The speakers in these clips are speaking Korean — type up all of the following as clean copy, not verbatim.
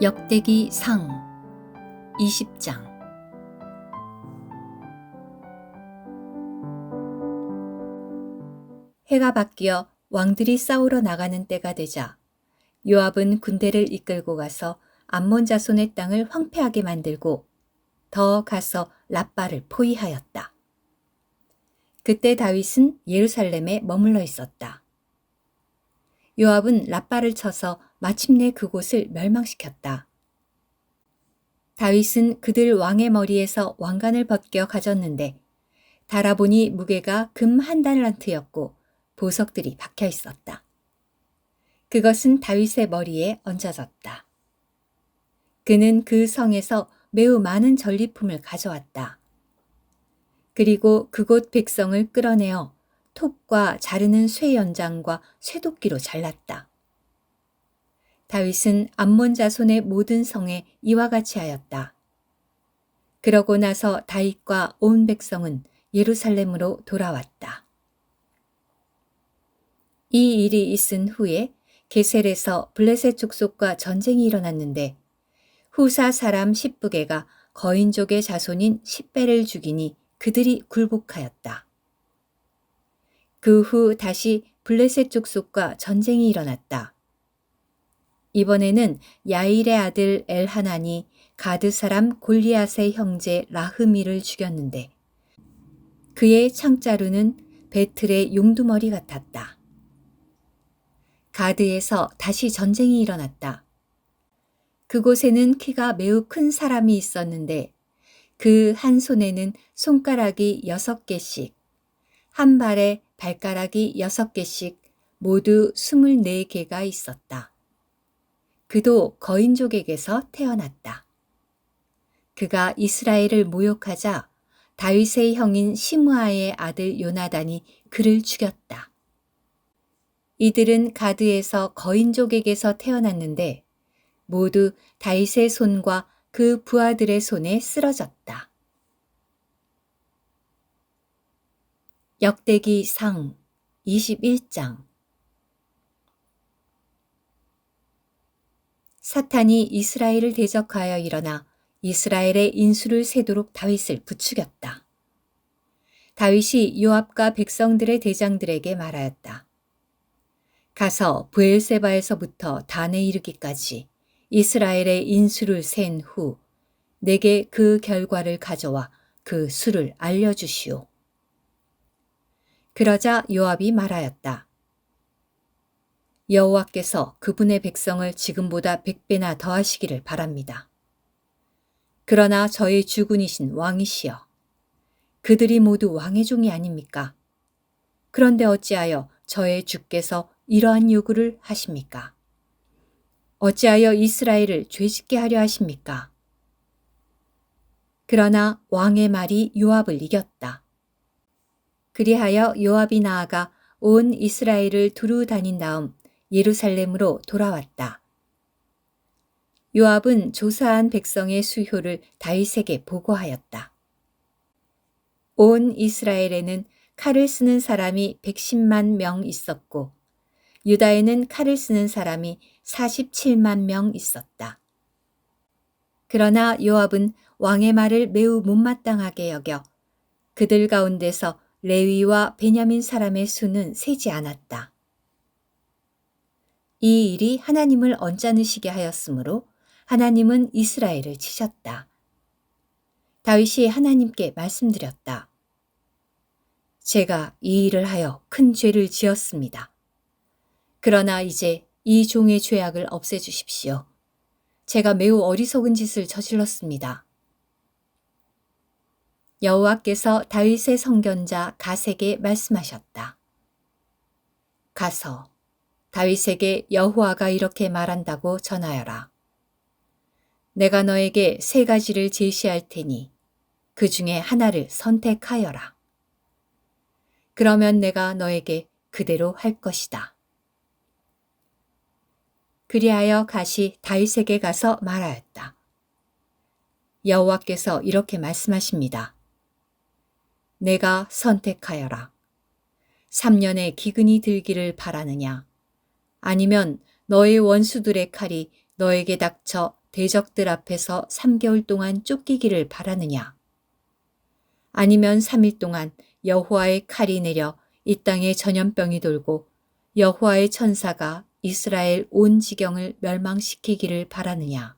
역대기 상 20장. 해가 바뀌어 왕들이 싸우러 나가는 때가 되자 요압은 군대를 이끌고 가서 암몬 자손의 땅을 황폐하게 만들고 더 가서 랍바를 포위하였다. 그때 다윗은 예루살렘에 머물러 있었다. 요압은 랍바를 쳐서 마침내 그곳을 멸망시켰다. 다윗은 그들 왕의 머리에서 왕관을 벗겨 가졌는데 달아보니 무게가 금 1달란트였고 보석들이 박혀 있었다. 그것은 다윗의 머리에 얹어졌다. 그는 그 성에서 매우 많은 전리품을 가져왔다. 그리고 그곳 백성을 끌어내어 톱과 자르는 쇠 연장과 쇠도끼로 잘랐다. 다윗은 암몬 자손의 모든 성에 이와 같이 하였다. 그러고 나서 다윗과 온 백성은 예루살렘으로 돌아왔다. 이 일이 있은 후에 게셀에서 블레셋 족속과 전쟁이 일어났는데 후사 사람 십부게가 거인족의 자손인 십배를 죽이니 그들이 굴복하였다. 그 후 다시 블레셋 족속과 전쟁이 일어났다. 이번에는 야일의 아들 엘하난이 가드 사람 골리앗의 형제 라흐미를 죽였는데 그의 창자루는 배틀의 용두머리 같았다. 가드에서 다시 전쟁이 일어났다. 그곳에는 키가 매우 큰 사람이 있었는데 그 한 손에는 손가락이 6개씩, 한 발에 발가락이 6개씩 모두 24개가 있었다. 그도 거인족에게서 태어났다. 그가 이스라엘을 모욕하자 다윗의 형인 시므아의 아들 요나단이 그를 죽였다. 이들은 가드에서 거인족에게서 태어났는데 모두 다윗의 손과 그 부하들의 손에 쓰러졌다. 역대기 상 21장. 사탄이 이스라엘을 대적하여 일어나 이스라엘의 인수를 세도록 다윗을 부추겼다. 다윗이 요압과 백성들의 대장들에게 말하였다. 가서 브엘세바에서부터 단에 이르기까지 이스라엘의 인수를 센 후 내게 그 결과를 가져와 그 수를 알려주시오. 그러자 요압이 말하였다. 여호와께서 그분의 백성을 지금보다 100배나 더하시기를 바랍니다. 그러나 저의 주군이신 왕이시여, 그들이 모두 왕의 종이 아닙니까? 그런데 어찌하여 저의 주께서 이러한 요구를 하십니까? 어찌하여 이스라엘을 죄짓게 하려 하십니까? 그러나 왕의 말이 요압을 이겼다. 그리하여 요압이 나아가 온 이스라엘을 두루 다닌 다음 예루살렘으로 돌아왔다. 요압은 조사한 백성의 수효를 다윗에게 보고하였다. 온 이스라엘에는 칼을 쓰는 사람이 110만 명 있었고 유다에는 칼을 쓰는 사람이 47만 명 있었다. 그러나 요압은 왕의 말을 매우 못마땅하게 여겨 그들 가운데서 레위와 베냐민 사람의 수는 세지 않았다. 이 일이 하나님을 언짢으시게 하였으므로 하나님은 이스라엘을 치셨다. 다윗이 하나님께 말씀드렸다. 제가 이 일을 하여 큰 죄를 지었습니다. 그러나 이제 이 종의 죄악을 없애주십시오. 제가 매우 어리석은 짓을 저질렀습니다. 여호와께서 다윗의 선견자 갓에게 말씀하셨다. 가서 다윗에게 여호와가 이렇게 말한다고 전하여라. 내가 너에게 3가지를 제시할 테니 그 중에 하나를 선택하여라. 그러면 내가 너에게 그대로 할 것이다. 그리하여 갓이 다윗에게 가서 말하였다. 여호와께서 이렇게 말씀하십니다. 내가 선택하여라. 3년의 기근이 들기를 바라느냐? 아니면 너의 원수들의 칼이 너에게 닥쳐 대적들 앞에서 3개월 동안 쫓기기를 바라느냐? 아니면 3일 동안 여호와의 칼이 내려 이 땅에 전염병이 돌고 여호와의 천사가 이스라엘 온 지경을 멸망시키기를 바라느냐?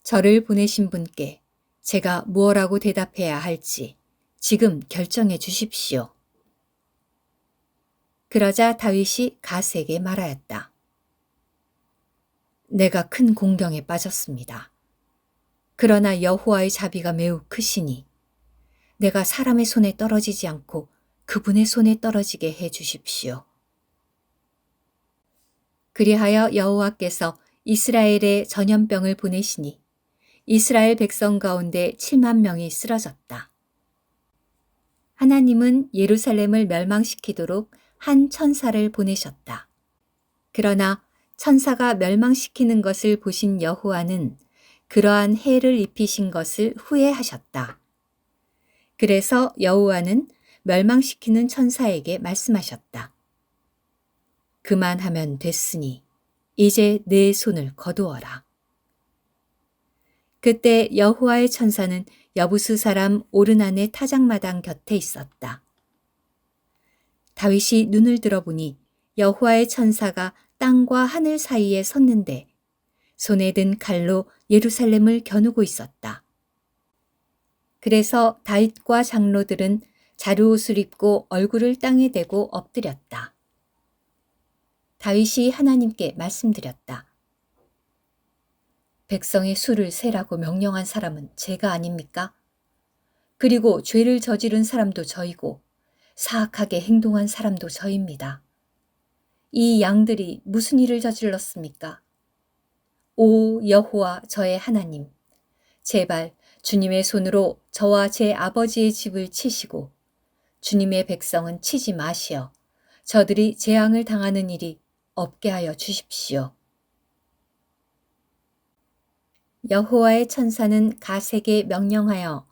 저를 보내신 분께 제가 무엇라고 대답해야 할지 지금 결정해 주십시오. 그러자 다윗이 갓에게 말하였다. 내가 큰 공경에 빠졌습니다. 그러나 여호와의 자비가 매우 크시니 내가 사람의 손에 떨어지지 않고 그분의 손에 떨어지게 해 주십시오. 그리하여 여호와께서 이스라엘에 전염병을 보내시니 이스라엘 백성 가운데 7만 명이 쓰러졌다. 하나님은 예루살렘을 멸망시키도록 한 천사를 보내셨다. 그러나 천사가 멸망시키는 것을 보신 여호와는 그러한 해를 입히신 것을 후회하셨다. 그래서 여호와는 멸망시키는 천사에게 말씀하셨다. 그만하면 됐으니 이제 내 손을 거두어라. 그때 여호와의 천사는 여부스 사람 오르난의 타작마당 곁에 있었다. 다윗이 눈을 들어보니 여호와의 천사가 땅과 하늘 사이에 섰는데 손에 든 칼로 예루살렘을 겨누고 있었다. 그래서 다윗과 장로들은 자루옷을 입고 얼굴을 땅에 대고 엎드렸다. 다윗이 하나님께 말씀드렸다. 백성의 수를 세라고 명령한 사람은 제가 아닙니까? 그리고 죄를 저지른 사람도 저이고 사악하게 행동한 사람도 저입니다. 이 양들이 무슨 일을 저질렀습니까? 오 여호와 저의 하나님, 제발 주님의 손으로 저와 제 아버지의 집을 치시고 주님의 백성은 치지 마시어 저들이 재앙을 당하는 일이 없게 하여 주십시오. 여호와의 천사는 갓에게 명령하여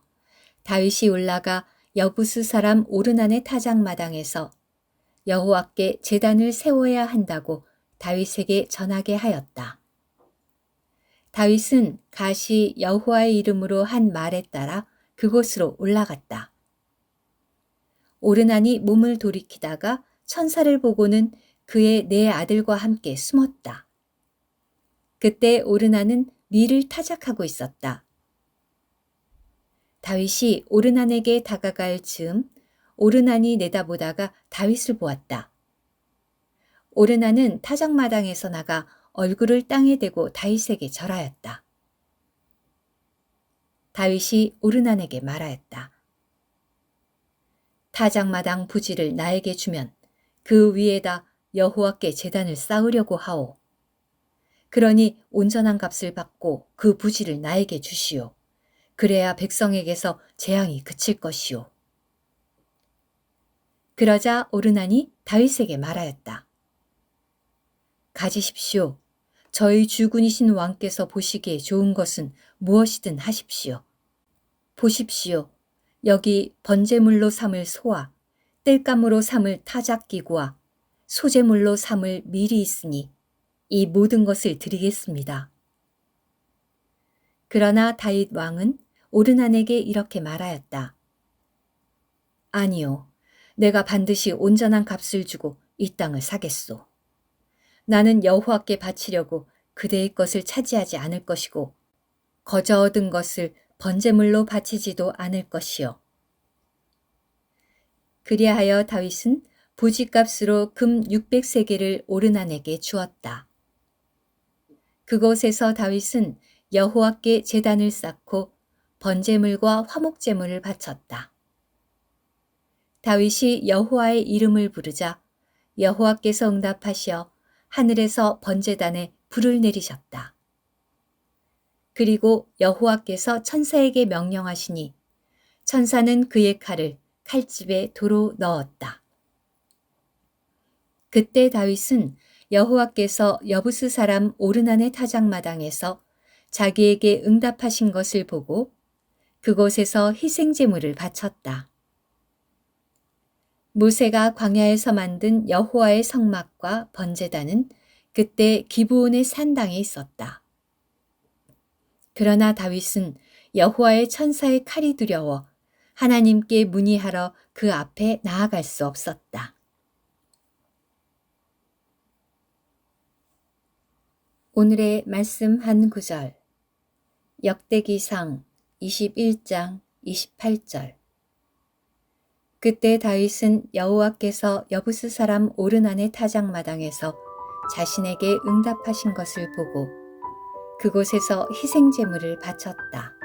다윗이 올라가 여부스 사람 오르난의 타작마당에서 여호와께 제단을 세워야 한다고 다윗에게 전하게 하였다. 다윗은 갓이 여호와의 이름으로 한 말에 따라 그곳으로 올라갔다. 오르난이 몸을 돌이키다가 천사를 보고는 그의 네 아들과 함께 숨었다. 그때 오르난은 밀을 타작하고 있었다. 다윗이 오르난에게 다가갈 즈음 오르난이 내다보다가 다윗을 보았다. 오르난은 타작마당에서 나가 얼굴을 땅에 대고 다윗에게 절하였다. 다윗이 오르난에게 말하였다. 타작마당 부지를 나에게 주면 그 위에다 여호와께 제단을 쌓으려고 하오. 그러니 온전한 값을 받고 그 부지를 나에게 주시오. 그래야 백성에게서 재앙이 그칠 것이오. 그러자 오르난이 다윗에게 말하였다. 가지십시오. 저희 주군이신 왕께서 보시기에 좋은 것은 무엇이든 하십시오. 보십시오. 여기 번제물로 삼을 소와 땔감으로 삼을 타작기구와 소제물로 삼을 밀이 있으니 이 모든 것을 드리겠습니다. 그러나 다윗 왕은 오르난에게 이렇게 말하였다. 아니요. 내가 반드시 온전한 값을 주고 이 땅을 사겠소. 나는 여호와께 바치려고 그대의 것을 차지하지 않을 것이고 거저 얻은 것을 번제물로 바치지도 않을 것이요. 그리하여 다윗은 부지값으로 금 600세겔을 오르난에게 주었다. 그곳에서 다윗은 여호와께 제단을 쌓고 번제물과 화목제물을 바쳤다. 다윗이 여호와의 이름을 부르자 여호와께서 응답하시어 하늘에서 번제단에 불을 내리셨다. 그리고 여호와께서 천사에게 명령하시니 천사는 그의 칼을 칼집에 도로 넣었다. 그때 다윗은 여호와께서 여부스 사람 오르난의 타작마당에서 자기에게 응답하신 것을 보고 그곳에서 희생제물을 바쳤다. 모세가 광야에서 만든 여호와의 성막과 번제단은 그때 기브온의 산당에 있었다. 그러나 다윗은 여호와의 천사의 칼이 두려워 하나님께 문의하러 그 앞에 나아갈 수 없었다. 오늘의 말씀 한 구절. 역대기상 21장 28절. 그때 다윗은 여호와께서 여부스 사람 오르난의 타작마당에서 자신에게 응답하신 것을 보고 그곳에서 희생 제물을 바쳤다.